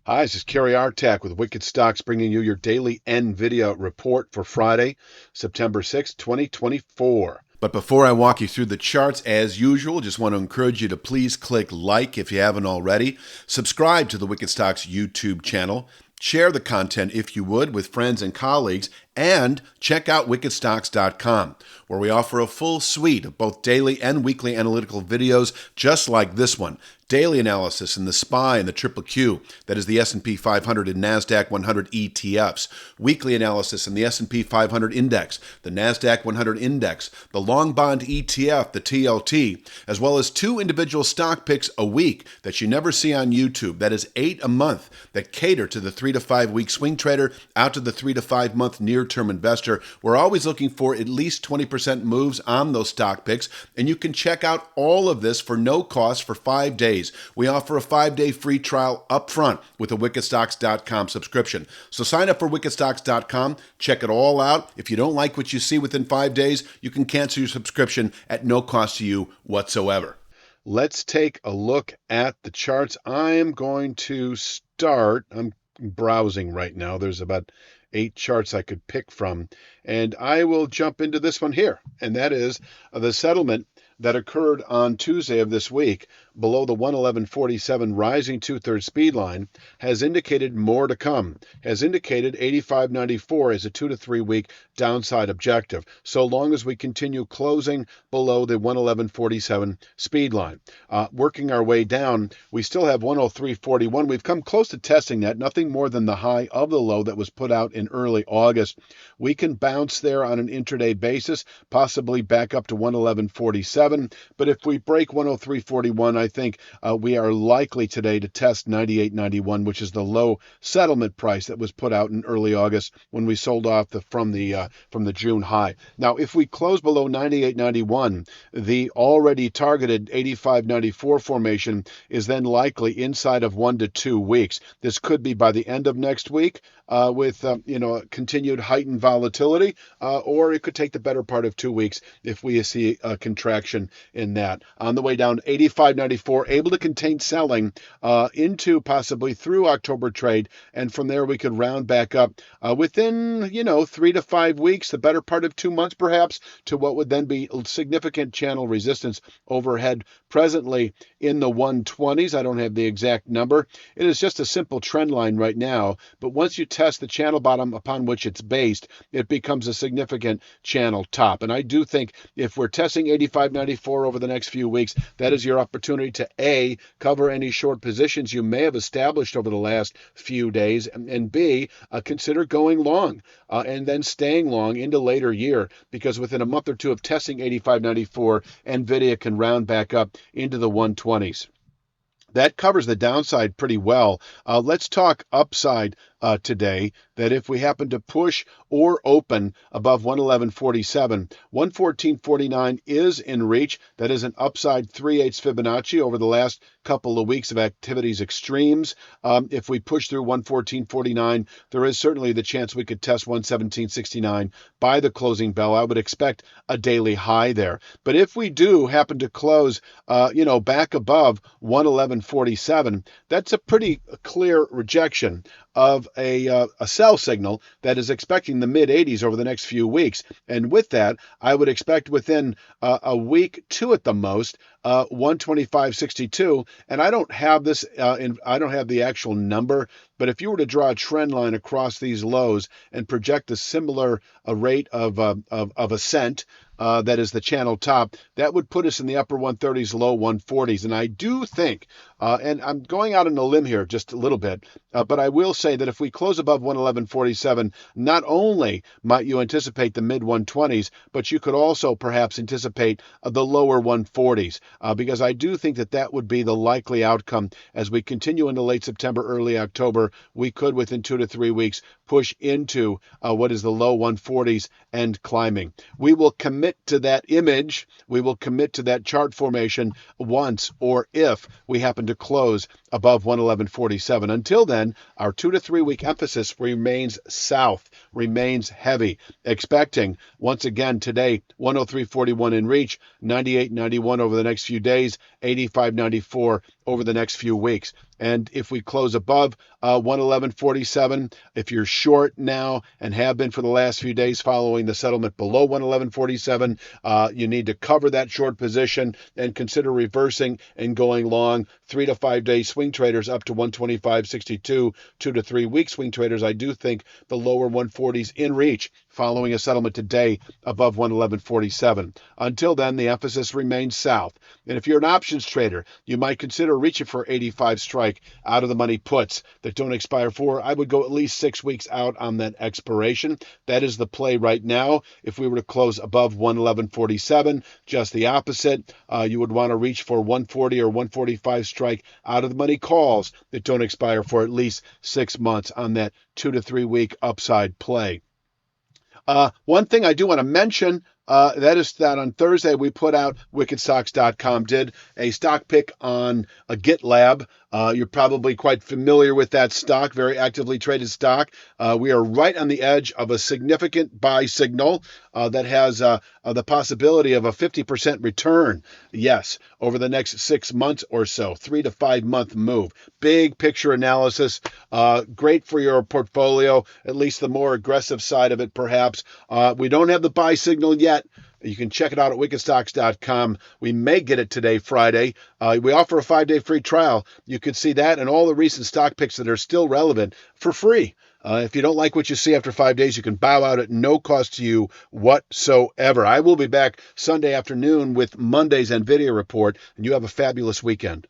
Hi, this is Kerry Artak with Wicked Stocks bringing you your daily NVIDIA report for Friday, September 6th, 2024. But before I walk you through the charts, as usual, just want to encourage you to please click like if you haven't already. Subscribe to the Wicked Stocks YouTube channel. Share the content, if you would, with friends and colleagues. And check out wickedstocks.com, where we offer a full suite of both daily and weekly analytical videos just like this one. Daily analysis in the SPY and the Triple Q, that is the S&P 500 and NASDAQ 100 ETFs. Weekly analysis in the S&P 500 Index, the NASDAQ 100 Index, the Long Bond ETF, the TLT, as well as 2 individual stock picks a week that you never see on YouTube. That is 8 a month that cater to the 3 to 5 week swing trader out to the 3 to 5 month near-term investor. We're always looking for at least 20% moves on those stock picks, and you can check out all of this for no cost for 5 days. We offer a 5-day free trial up front with a wickedstocks.com subscription. So sign up for wickedstocks.com, check it all out. If you don't like what you see within 5 days, you can cancel your subscription at no cost to you whatsoever. Let's take a look at the charts. I'm going to start. I'm browsing right now. There's about 8 charts I could pick from, and I will jump into this one here, and that is the settlement that occurred on Tuesday of this week below the 111.47 rising two-thirds speed line has indicated more to come, has indicated 85.94 as a 2 to 3 week downside objective, so long as we continue closing below the 111.47 speed line. Working our way down, we still have 103.41. We've come close to testing that, nothing more than the high of the low that was put out in early August. We can bounce there on an intraday basis, possibly back up to 111.47. But if we break 103.41, I think we are likely today to test 98.91, which is the low settlement price that was put out in early August when we sold off from the June high. Now, if we close below 98.91, the already targeted 85.94 formation is then likely inside of 1 to 2 weeks. This could be by the end of next week with continued heightened volatility, or it could take the better part of 2 weeks if we see a contraction in that. On the way down, 85.94, able to contain selling into possibly through October trade, and from there we could round back up within 3 to 5 weeks, the better part of 2 months perhaps, to what would then be significant channel resistance overhead presently in the 120s. I don't have the exact number. It is just a simple trend line right now, but once you test the channel bottom upon which it's based, it becomes a significant channel top. And I do think if we're testing 85.94 over the next few weeks, that is your opportunity to A, cover any short positions you may have established over the last few days, and B, consider going long and then staying long into later year, because within a month or two of testing 85.94, NVIDIA can round back up into the 120s. That covers the downside pretty well. Let's talk upside today, that if we happen to push or open above 111.47, 114.49 is in reach. That is an upside 3/8 Fibonacci over the last couple of weeks of activities extremes. If we push through 114.49, there is certainly the chance we could test 117.69 by the closing bell. I would expect a daily high there. But if we do happen to close, back above 111.47, that's a pretty clear rejection of a sell signal that is expecting the mid-80s over the next few weeks. And with that, I would expect within a week, 2 at the most, 125.62. And I don't have this, I don't have the actual number, but if you were to draw a trend line across these lows and project a similar rate of ascent, that is the channel top, that would put us in the upper 130s, low 140s. And I do think, and I'm going out on a limb here just a little bit, but I will say that if we close above 111.47, not only might you anticipate the mid 120s, but you could also perhaps anticipate the lower 140s, because I do think that that would be the likely outcome as we continue into late September, early October. We could, within 2 to 3 weeks, push into what is the low 140s and climbing. We will commit to that image. We will commit to that chart formation once or if we happen to close above 111.47. Until then, our 2 to 3 week emphasis remains south, remains heavy, expecting once again today 103.41 in reach, 98.91 over the next few days, 85.94 over the next few weeks. And if we close above 111.47, if you're short now and have been for the last few days following the settlement below 111.47, you need to cover that short position and consider reversing and going long. 3 to 5 day swing traders up to 125.62, 2 to 3 week swing traders, I do think the lower 140s in reach following a settlement today above 111.47. Until then, the emphasis remains south. And if you're an options trader, you might consider reaching for 85 strike out of the money puts that don't expire for. I would go at least 6 weeks out on that expiration. That is the play right now. If we were to close above 111.47, just the opposite, you would want to reach for 140 or 145 strike out of the money calls that don't expire for at least 6 months on that 2 to 3 week upside play. One thing I do want to mention, that is that on Thursday we put out, wickedstocks.com did a stock pick on a GitLab. You're probably quite familiar with that stock, very actively traded stock. We are right on the edge of a significant buy signal that has the possibility of a 50% return. Yes, over the next 6 months or so, 3 to 5 month move. Big picture analysis, great for your portfolio, at least the more aggressive side of it, perhaps. We don't have the buy signal yet. You can check it out at wickedstocks.com. We may get it today, Friday. We offer a 5-day free trial. You can see that and all the recent stock picks that are still relevant for free. If you don't like what you see after 5 days, you can bow out at no cost to you whatsoever. I will be back Sunday afternoon with Monday's NVIDIA report, and you have a fabulous weekend.